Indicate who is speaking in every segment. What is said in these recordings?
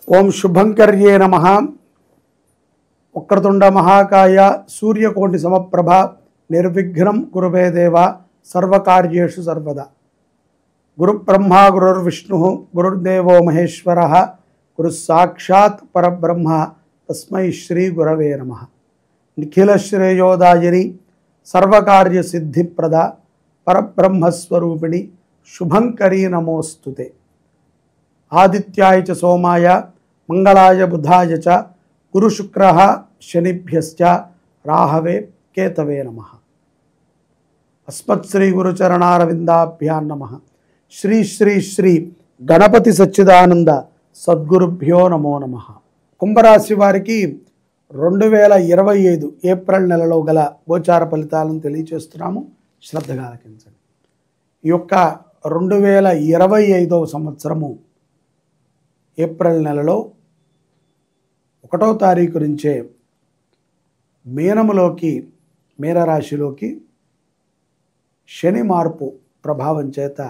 Speaker 1: ఓం శుభంకర్యే నమః. వక్రతుండ మహాకాయ సూర్యకోటి సమప్రభ నిర్విఘ్నం కురుమే దేవ సర్వకార్యేషు సర్వదా. గురుబ్రహ్మా గురుర్విష్ణు గురుర్దేవో మహేశ్వరః గురు సాక్షాత్ పరబ్రహ్మ తస్మై శ్రీ గురవే నమః. నిఖిల శ్రేయోదాయిని సర్వకార్య సిద్ధిప్రద పరబ్రహ్మస్వరూపిణి శుభంకరీ నమోస్తుతే. ఆదిత్యాయ చ సోమాయ మంగళాయ బుధాయ చ గురు శుక్ర శనిభ్యశ్చ రాహవే కేతవే నమః. అస్మత్ శ్రీ గురుచరణారవిందాభ్యాం నమః. శ్రీ శ్రీ శ్రీ గణపతి సచ్చిదానంద సద్గురుభ్యో నమో నమః. కుంభరాశి వారికి 2025 ఏప్రిల్ నెలలో గల గోచార ఫలితాలను తెలియచేస్తున్నాము. శ్రద్ధగా ఆలకించండి. ఈ యొక్క 2025వ సంవత్సరము ఏప్రిల్ నెలలో 1వ తారీఖు నుంచే మీనరాశిలోకి శని మార్పు ప్రభావం చేత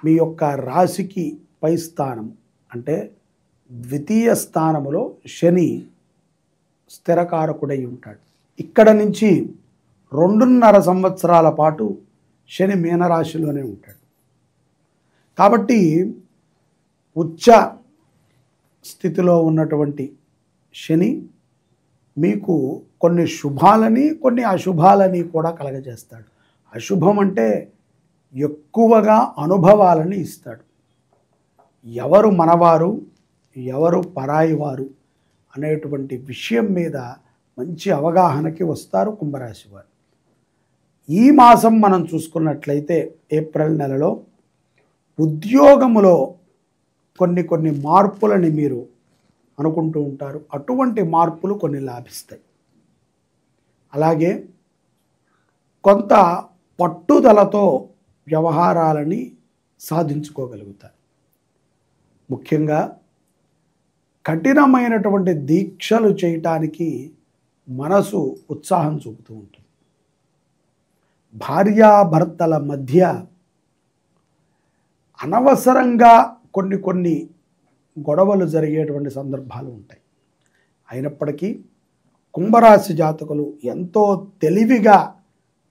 Speaker 1: మీ యొక్క రాశికి పై స్థానం అంటే ద్వితీయ స్థానములో శని స్థిరకారకుడై ఉంటాడు. ఇక్కడ నుంచి 2.5 సంవత్సరాల పాటు శని మీనరాశిలోనే ఉంటాడు. కాబట్టి ఉచ్చ స్థితిలో ఉన్నటువంటి శని మీకు కొన్ని శుభాలని కొన్ని అశుభాలని కూడా కలగజేస్తాడు. అశుభం అంటే ఎక్కువగా అనుభవాలని ఇస్తాడు. ఎవరు మనవారు ఎవరు పరాయి వారు అనేటువంటి విషయం మీద మంచి అవగాహనకి వస్తారు కుంభరాశి వారు. ఈ మాసం మనం చూసుకున్నట్లయితే ఏప్రిల్ నెలలో ఉద్యోగములో కొన్ని మార్పులని మీరు అనుకుంటూ ఉంటారు. అటువంటి మార్పులు కొన్ని లాభిస్తాయి. అలాగే కొంత పట్టుదలతో వ్యవహారాలని సాధించుకోగలుగుతారు. ముఖ్యంగా కఠినమైనటువంటి దీక్షలు చేయటానికి మనసు ఉత్సాహం చూపుతూ ఉంటుంది. భార్యాభర్తల మధ్య అనవసరంగా కొన్ని గొడవలు జరిగేటువంటి సందర్భాలు ఉంటాయి. అయినప్పటికీ కుంభరాశి జాతకులు ఎంతో తెలివిగా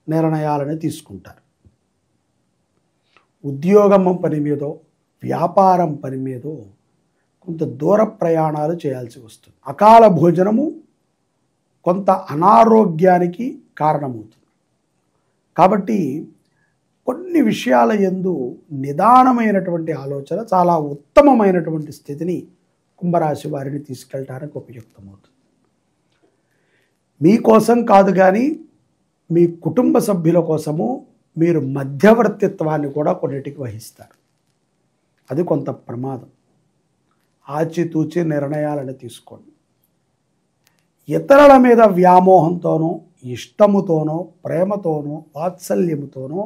Speaker 1: నిర్ణయాలను తీసుకుంటారు. ఉద్యోగం పని మీదో వ్యాపారం పని మీదో కొంత దూర ప్రయాణాలు చేయాల్సి వస్తుంది. అకాల భోజనము కొంత అనారోగ్యానికి కారణమవుతుంది. కాబట్టి కొన్ని విషయాల యందు నిదానమైనటువంటి ఆలోచన చాలా ఉత్తమమైనటువంటి స్థితిని కుంభరాశి వారిని తీసుకెళ్ళడానికి ఉపయుక్తమవుతుంది. మీకోసం కాదు కానీ మీ కుటుంబ సభ్యుల కోసము మీరు మధ్యవర్తిత్వాన్ని కూడా కొన్నిటికి వహిస్తారు. అది కొంత ప్రమాదం. ఆచితూచి నిర్ణయాలను తీసుకోండి. ఇతరుల మీద వ్యామోహంతోనో ఇష్టముతోనో ప్రేమతోనో వాత్సల్యముతోనో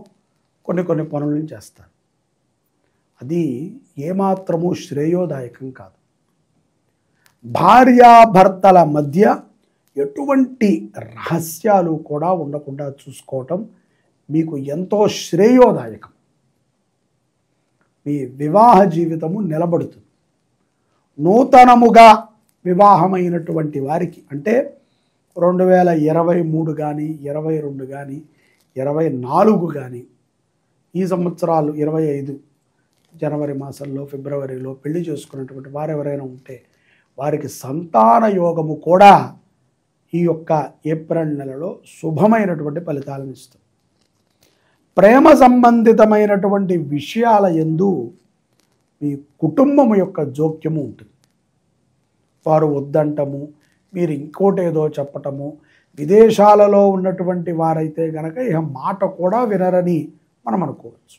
Speaker 1: కొన్ని పనులను చేస్తారు. అది ఏమాత్రము శ్రేయోదాయకం కాదు. భార్యాభర్తల మధ్య ఎటువంటి రహస్యాలు కూడా ఉండకుండా చూసుకోవటం మీకు ఎంతో శ్రేయోదాయకం. మీ వివాహ జీవితము నిలబడుతుంది. నూతనముగా వివాహమైనటువంటి వారికి అంటే 2023 కానీ 22 కానీ 24 కానీ ఈ సంవత్సరాలు 25 జనవరి మాసంలో ఫిబ్రవరిలో పెళ్లి చేసుకున్నటువంటి వారు ఎవరైనా ఉంటే వారికి సంతాన యోగము కూడా ఈ యొక్క ఏప్రిల్ నెలలో శుభమైనటువంటి ఫలితాలను ఇస్తుంది. ప్రేమ సంబంధితమైనటువంటి విషయాల యందు మీ కుటుంబం యొక్క జోక్యము ఉంటుంది. వారు వద్దంటము మీరు ఇంకోటేదో చెప్పటము, విదేశాలలో ఉన్నటువంటి వారైతే గనక ఇక మాట కూడా వినరని మనం అనుకోవచ్చు.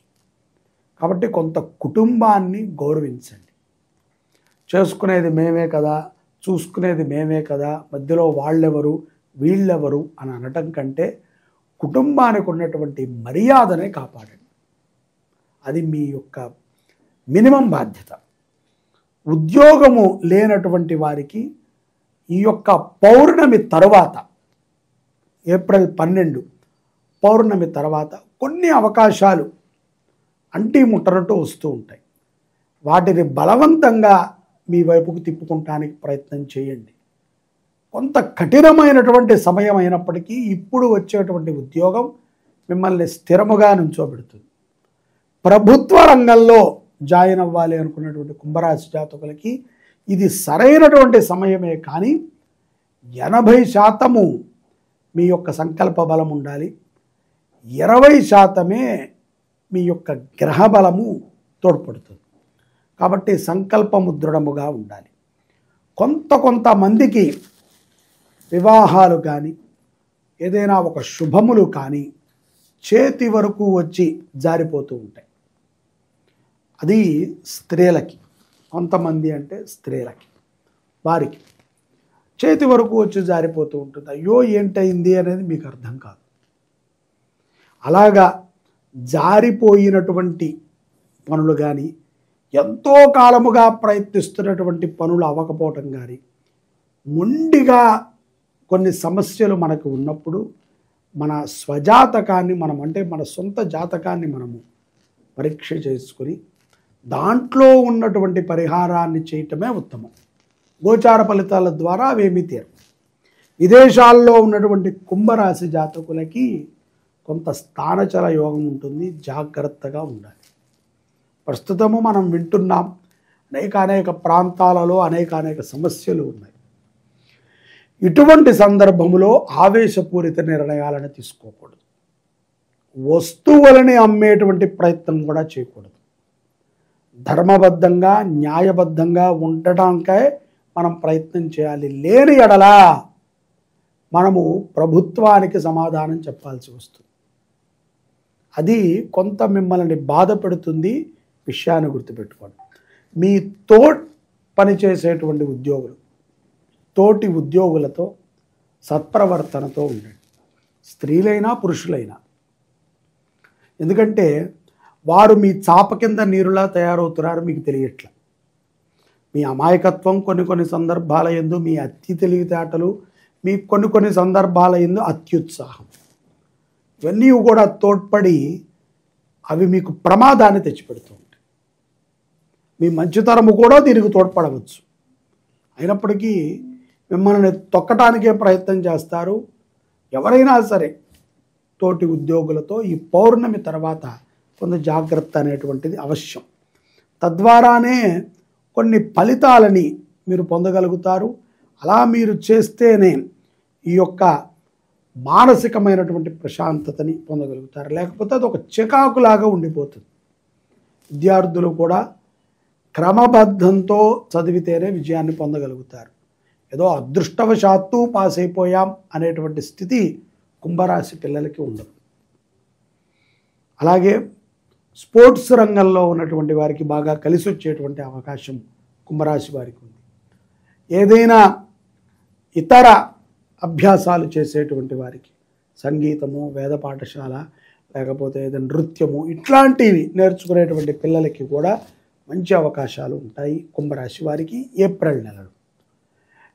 Speaker 1: కాబట్టి కొంత కుటుంబాన్ని గౌరవించండి. చేసుకునేది మేమే కదా, చూసుకునేది మేమే కదా, మధ్యలో వాళ్ళెవరు వీళ్ళెవరు అని అనటం కంటే కుటుంబానికి ఉన్నటువంటి మర్యాదనే కాపాడండి. అది మీ యొక్క మినిమం బాధ్యత. ఉద్యోగము లేనటువంటి వారికి ఈ యొక్క పౌర్ణమి తరువాత ఏప్రిల్ 12 పౌర్ణమి తర్వాత కొన్ని అవకాశాలు అంటి ముట్టనట్టు వస్తూ ఉంటాయి. వాటిని బలవంతంగా మీ వైపుకు తిప్పుకుంటానికి ప్రయత్నం చేయండి. కొంత కఠినమైనటువంటి సమయం అయినప్పటికీ ఇప్పుడు వచ్చేటువంటి ఉద్యోగం మిమ్మల్ని స్థిరముగా నుంచోబెడుతుంది. ప్రభుత్వ రంగంలో జాయిన్ అవ్వాలి అనుకున్నటువంటి కుంభరాశి జాతకులకి ఇది సరైనటువంటి సమయమే, కానీ 80% మీ యొక్క సంకల్ప బలం ఉండాలి, 20% మీ యొక్క గ్రహ బలము తోడ్పడుతుంది. కాబట్టి సంకల్పము దృఢముగా ఉండాలి. కొంతమందికి వివాహాలు కానీ ఏదైనా ఒక శుభములు కానీ చేతి వరకు వచ్చి జారిపోతూ ఉంటాయి. అది స్త్రీలకి, కొంతమంది అంటే స్త్రీలకి, వారికి చేతి వరకు వచ్చి జారిపోతూ ఉంటుంది. అయ్యో ఏంటయింది అనేది మీకు అర్థం కాదు. అలాగా జారిపోయినటువంటి పనులు కానీ, ఎంతో కాలముగా ప్రయత్నిస్తున్నటువంటి పనులు అవ్వకపోవటం కానీ, మొండిగా కొన్ని సమస్యలు మనకు ఉన్నప్పుడు మన స్వజాతకాన్ని మన సొంత జాతకాన్ని మనము పరీక్ష చేసుకొని దాంట్లో ఉన్నటువంటి పరిహారాన్ని చేయటమే ఉత్తమం. గోచార ఫలితాల ద్వారా అవేమీ తీరు. విదేశాల్లో ఉన్నటువంటి కుంభరాశి జాతకులకి కొంత స్థానచల యోగం ఉంటుంది, జాగ్రత్తగా ఉండాలి. ప్రస్తుతము మనం వింటున్నాం, అనేక ప్రాంతాలలో అనేక సమస్యలు ఉన్నాయి. ఇటువంటి సందర్భంలో ఆవేశపూరిత నిర్ణయాలను తీసుకోకూడదు. వస్తువులని అమ్మేటువంటి ప్రయత్నం కూడా చేయకూడదు. ధర్మబద్ధంగా న్యాయబద్ధంగా ఉండడానికే మనం ప్రయత్నం చేయాలి. లేని ఎడల మనము ప్రభుత్వానికి సమాధానం చెప్పాల్సి వస్తుంది. అది కొంత మిమ్మల్ని బాధ పెడుతుంది. విషయాన్ని గుర్తుపెట్టుకోండి. మీ పనిచేసేటువంటి ఉద్యోగులు, తోటి ఉద్యోగులతో సత్ప్రవర్తనతో ఉండండి, స్త్రీలైనా పురుషులైనా. ఎందుకంటే వారు మీ చాప కింద నీరులా తయారవుతున్నారు, మీకు తెలియట్ల. మీ అమాయకత్వం కొన్ని సందర్భాల యందు, మీ అతి తెలివితేటలు, మీ కొన్ని సందర్భాల యందు అత్యుత్సాహం, ఇవన్నీ కూడా తోడ్పడి అవి మీకు ప్రమాదాన్ని తెచ్చిపెడుతూ ఉంటాయి. మీ మంచితనము కూడా దీనికి తోడ్పడవచ్చు. అయినప్పటికీ మిమ్మల్ని తొక్కటానికే ప్రయత్నం చేస్తారు. ఎవరైనా సరే తోటి ఉద్యోగులతో ఈ పౌర్ణమి తర్వాత కొంత జాగ్రత్త అనేటువంటిది అవశ్యం. తద్వారానే కొన్ని ఫలితాలని మీరు పొందగలుగుతారు. అలా మీరు చేస్తేనే ఈ యొక్క మానసికమైనటువంటి ప్రశాంతతని పొందగలుగుతారు. లేకపోతే అది ఒక చికాకులాగా ఉండిపోతుంది. విద్యార్థులు కూడా క్రమబద్ధంతో చదివితేనే విజయాన్ని పొందగలుగుతారు. ఏదో అదృష్టవశాత్తు పాస్ అయిపోయాం అనేటువంటి స్థితి కుంభరాశి పిల్లలకి ఉండదు. అలాగే స్పోర్ట్స్ రంగంలో ఉన్నటువంటి వారికి బాగా కలిసి వచ్చేటువంటి అవకాశం కుంభరాశి వారికి ఉంది. ఏదైనా ఇతర అభ్యాసాలు చేసేటువంటి వారికి, సంగీతము, వేద పాఠశాల, లేకపోతే ఏదైనా నృత్యము, ఇట్లాంటివి నేర్చుకునేటువంటి పిల్లలకి కూడా మంచి అవకాశాలు ఉంటాయి కుంభరాశి వారికి ఏప్రిల్ నెలలో.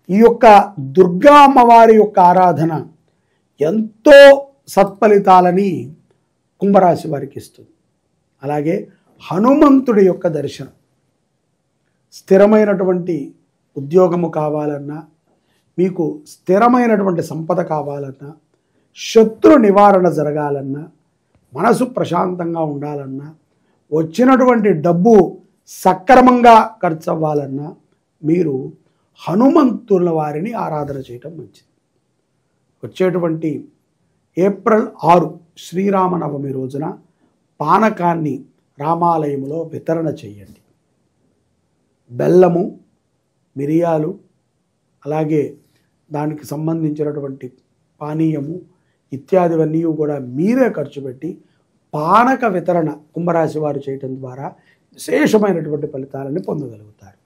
Speaker 1: ఈ యొక్క దుర్గా అమ్మవారి యొక్క ఆరాధన ఎంతో సత్ఫలితాలని కుంభరాశి వారికి ఇస్తుంది. అలాగే హనుమంతుడి యొక్క దర్శనం, స్థిరమైనటువంటి ఉద్యోగము కావాలన్నా, మీకు స్థిరమైనటువంటి సంపద కావాలన్నా, శత్రు నివారణ జరగాలన్నా, మనసు ప్రశాంతంగా ఉండాలన్నా, వచ్చినటువంటి డబ్బు సక్రమంగా ఖర్చు అవ్వాలన్నా మీరు హనుమంతుల వారిని ఆరాధన చేయటం మంచిది. వచ్చేటువంటి ఏప్రిల్ 6 శ్రీరామనవమి రోజున పానకాన్ని రామాలయంలో వితరణ చేయండి. బెల్లము, మిరియాలు, అలాగే దానికి సంబంధించినటువంటి పానీయము ఇత్యాదివన్నీ కూడా మీరే ఖర్చు పెట్టి పానక వితరణ కుంభరాశి వారు చేయటం ద్వారా విశేషమైనటువంటి ఫలితాలను పొందగలుగుతారు.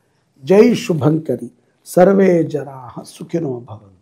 Speaker 1: జై శుభంకరి. సర్వే జనాః సుఖినో భవంతు.